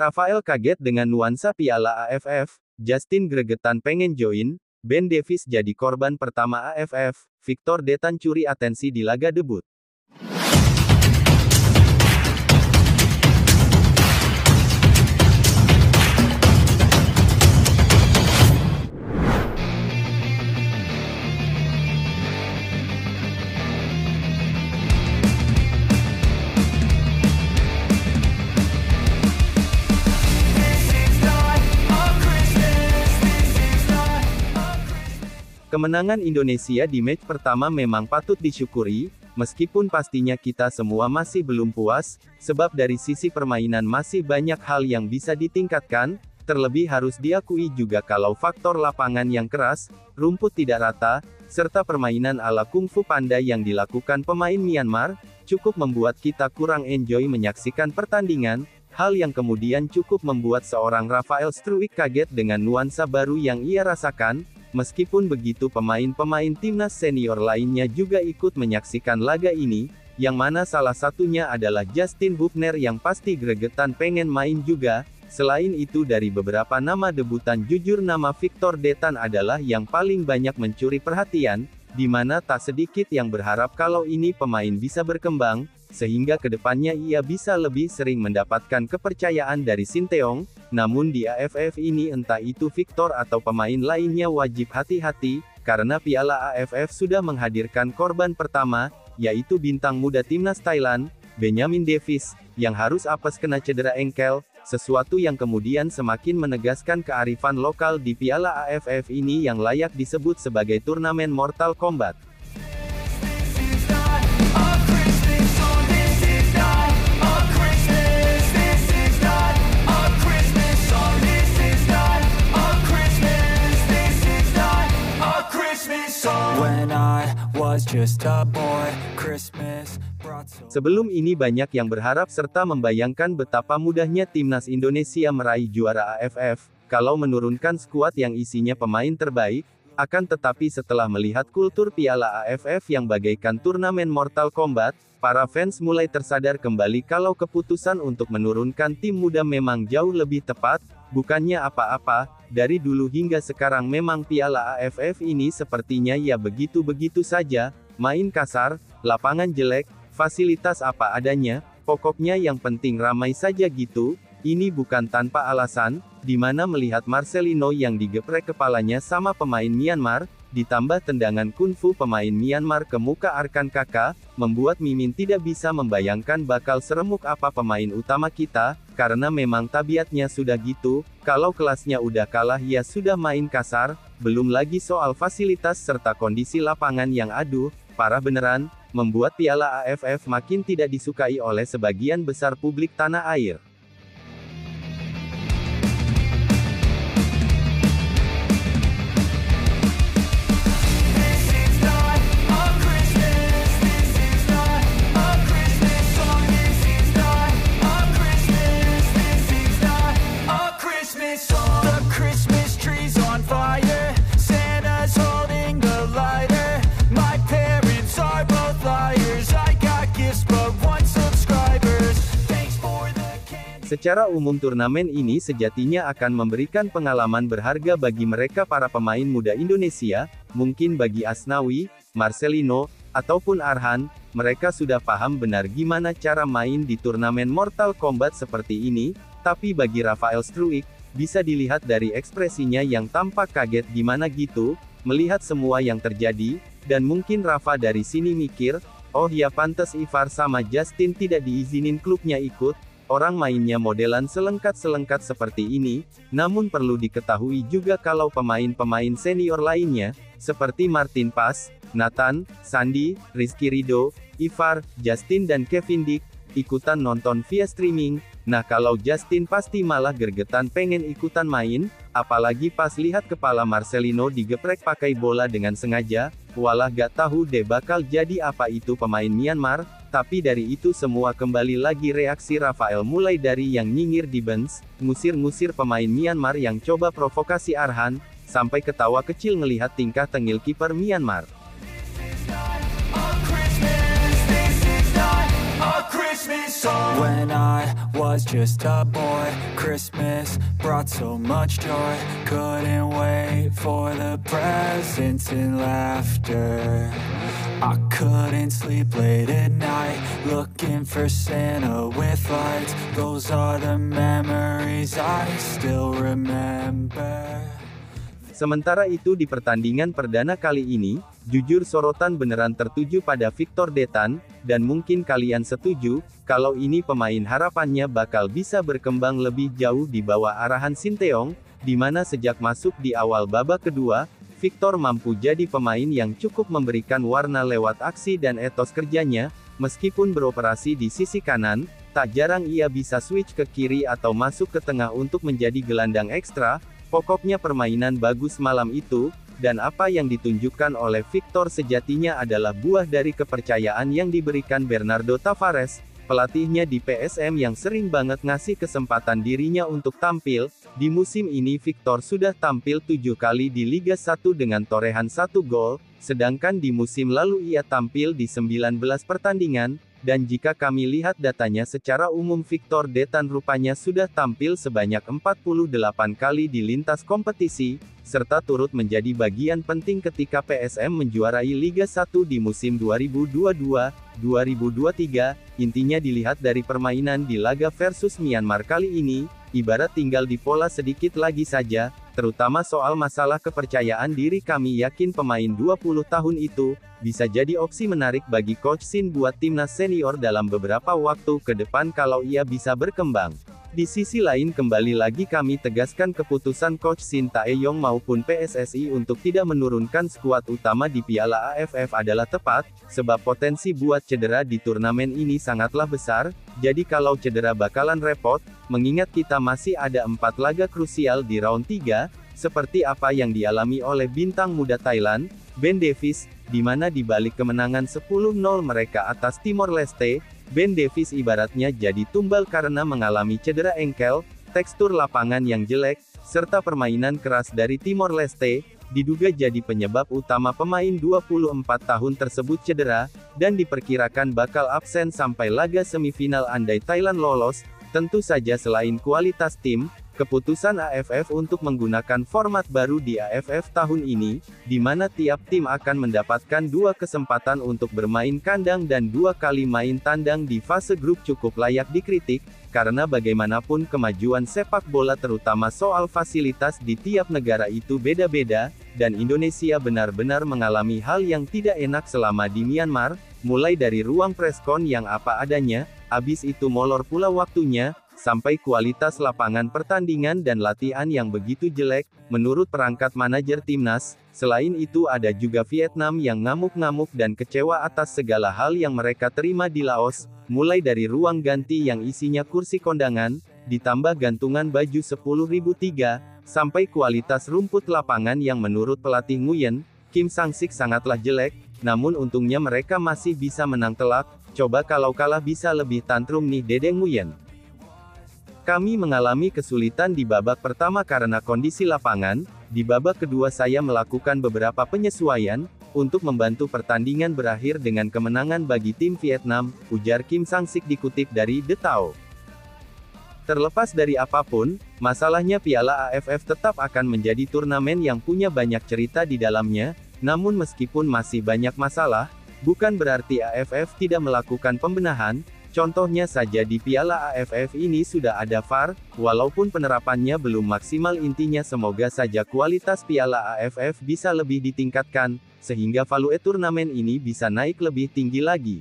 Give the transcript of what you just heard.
Rafael kaget dengan nuansa Piala AFF, Justin gregetan pengen join, Ben Davies jadi korban pertama AFF, Victor Detan curi atensi di laga debut. Kemenangan Indonesia di match pertama memang patut disyukuri, meskipun pastinya kita semua masih belum puas, sebab dari sisi permainan masih banyak hal yang bisa ditingkatkan, terlebih harus diakui juga kalau faktor lapangan yang keras, rumput tidak rata, serta permainan ala kungfu pandai yang dilakukan pemain Myanmar, cukup membuat kita kurang enjoy menyaksikan pertandingan, hal yang kemudian cukup membuat seorang Rafael Struijk kaget dengan nuansa baru yang ia rasakan. Meskipun begitu pemain-pemain timnas senior lainnya juga ikut menyaksikan laga ini, yang mana salah satunya adalah Justin Hubner yang pasti gregetan pengen main juga. Selain itu dari beberapa nama debutan jujur nama Victor Detan adalah yang paling banyak mencuri perhatian, di mana tak sedikit yang berharap kalau ini pemain bisa berkembang, sehingga kedepannya ia bisa lebih sering mendapatkan kepercayaan dari Sinteyong. Namun di AFF ini entah itu Victor atau pemain lainnya wajib hati-hati, karena Piala AFF sudah menghadirkan korban pertama, yaitu bintang muda timnas Thailand, Benyamin Davies, yang harus apes kena cedera engkel, sesuatu yang kemudian semakin menegaskan kearifan lokal di Piala AFF ini yang layak disebut sebagai turnamen Mortal Kombat. Sebelum ini banyak yang berharap serta membayangkan betapa mudahnya timnas Indonesia meraih juara AFF, kalau menurunkan skuad yang isinya pemain terbaik, akan tetapi setelah melihat kultur Piala AFF yang bagaikan turnamen Mortal Kombat, para fans mulai tersadar kembali kalau keputusan untuk menurunkan tim muda memang jauh lebih tepat, bukannya apa-apa, dari dulu hingga sekarang memang Piala AFF ini sepertinya ya begitu-begitu saja, main kasar, lapangan jelek, fasilitas apa adanya, pokoknya yang penting ramai saja gitu. Ini bukan tanpa alasan, di mana melihat Marcelino yang digeprek kepalanya sama pemain Myanmar, ditambah tendangan kungfu pemain Myanmar ke muka Arkan Kakak, membuat Mimin tidak bisa membayangkan bakal seremuk apa pemain utama kita, karena memang tabiatnya sudah gitu, kalau kelasnya udah kalah ya sudah main kasar, belum lagi soal fasilitas serta kondisi lapangan yang aduh, parah beneran, membuat Piala AFF makin tidak disukai oleh sebagian besar publik tanah air. Secara umum turnamen ini sejatinya akan memberikan pengalaman berharga bagi mereka para pemain muda Indonesia, mungkin bagi Asnawi, Marcelino, ataupun Arhan, mereka sudah paham benar gimana cara main di turnamen Mortal Kombat seperti ini, tapi bagi Rafael Struijk, bisa dilihat dari ekspresinya yang tampak kaget gimana gitu, melihat semua yang terjadi, dan mungkin Rafa dari sini mikir, oh ya pantes Ivar sama Justin tidak diizinin klubnya ikut, orang mainnya modelan selengkat-selengkat seperti ini, namun perlu diketahui juga kalau pemain-pemain senior lainnya, seperti Martin Pas, Nathan, Sandi, Rizky Ridho, Ivar, Justin dan Kevin Dick, ikutan nonton via streaming. Nah kalau Justin pasti malah gergetan pengen ikutan main, apalagi pas lihat kepala Marcelino digeprek pakai bola dengan sengaja, walah gak tahu deh bakal jadi apa itu pemain Myanmar. Tapi dari itu semua kembali lagi reaksi Rafael mulai dari yang nyinyir di bench, ngusir-ngusir pemain Myanmar yang coba provokasi Arhan, sampai ketawa kecil ngelihat tingkah tengil kiper Myanmar. Christmas song. When I was just a boy, Christmas brought so much joy. Couldn't wait for the presents and laughter. I couldn't sleep late at night, looking for Santa with lights. Those are the memories I still remember. Sementara itu di pertandingan perdana kali ini, jujur sorotan beneran tertuju pada Victor Detan, dan mungkin kalian setuju, kalau ini pemain harapannya bakal bisa berkembang lebih jauh di bawah arahan Sinteyong, di mana sejak masuk di awal babak kedua, Victor mampu jadi pemain yang cukup memberikan warna lewat aksi dan etos kerjanya, meskipun beroperasi di sisi kanan, tak jarang ia bisa switch ke kiri atau masuk ke tengah untuk menjadi gelandang ekstra. Pokoknya permainan bagus malam itu, dan apa yang ditunjukkan oleh Victor sejatinya adalah buah dari kepercayaan yang diberikan Bernardo Tavares, pelatihnya di PSM yang sering banget ngasih kesempatan dirinya untuk tampil. Di musim ini Victor sudah tampil 7 kali di Liga 1 dengan torehan 1 gol, sedangkan di musim lalu ia tampil di 19 pertandingan. Dan jika kami lihat datanya secara umum Victor Detan rupanya sudah tampil sebanyak 48 kali di lintas kompetisi, serta turut menjadi bagian penting ketika PSM menjuarai Liga 1 di musim 2022-2023, intinya dilihat dari permainan di laga versus Myanmar kali ini, ibarat tinggal dipola sedikit lagi saja, terutama soal masalah kepercayaan diri. Kami yakin pemain 20 tahun itu, bisa jadi opsi menarik bagi Coach Shin buat timnas senior dalam beberapa waktu ke depan kalau ia bisa berkembang. Di sisi lain kembali lagi kami tegaskan keputusan Coach Shin Tae-yong maupun PSSI untuk tidak menurunkan skuad utama di Piala AFF adalah tepat, sebab potensi buat cedera di turnamen ini sangatlah besar, jadi kalau cedera bakalan repot, mengingat kita masih ada 4 laga krusial di round 3, seperti apa yang dialami oleh bintang muda Thailand, Ben Davies, di mana di balik kemenangan 10-0 mereka atas Timor Leste, Ben Davies ibaratnya jadi tumbal karena mengalami cedera engkel, tekstur lapangan yang jelek, serta permainan keras dari Timor Leste, diduga jadi penyebab utama pemain 24 tahun tersebut cedera, dan diperkirakan bakal absen sampai laga semifinal andai Thailand lolos. Tentu saja selain kualitas tim, keputusan AFF untuk menggunakan format baru di AFF tahun ini, di mana tiap tim akan mendapatkan 2 kesempatan untuk bermain kandang dan 2 kali main tandang di fase grup cukup layak dikritik, karena bagaimanapun kemajuan sepak bola terutama soal fasilitas di tiap negara itu beda-beda, dan Indonesia benar-benar mengalami hal yang tidak enak selama di Myanmar, mulai dari ruang preskon yang apa adanya, abis itu molor pula waktunya, sampai kualitas lapangan pertandingan dan latihan yang begitu jelek, menurut perangkat manajer timnas. Selain itu ada juga Vietnam yang ngamuk-ngamuk dan kecewa atas segala hal yang mereka terima di Laos, mulai dari ruang ganti yang isinya kursi kondangan, ditambah gantungan baju 10.003, sampai kualitas rumput lapangan yang menurut pelatih Nguyen, Kim Sang-sik sangatlah jelek, namun untungnya mereka masih bisa menang telak. Coba kalau kalah bisa lebih tantrum nih Dede Nguyen. Kami mengalami kesulitan di babak pertama karena kondisi lapangan. Di babak kedua saya melakukan beberapa penyesuaian, untuk membantu pertandingan berakhir dengan kemenangan bagi tim Vietnam, ujar Kim Sang-sik dikutip dari The Tao. Terlepas dari apapun, masalahnya Piala AFF tetap akan menjadi turnamen yang punya banyak cerita di dalamnya, namun meskipun masih banyak masalah, bukan berarti AFF tidak melakukan pembenahan. Contohnya saja di Piala AFF ini sudah ada VAR, walaupun penerapannya belum maksimal. Intinya semoga saja kualitas Piala AFF bisa lebih ditingkatkan, sehingga value turnamen ini bisa naik lebih tinggi lagi.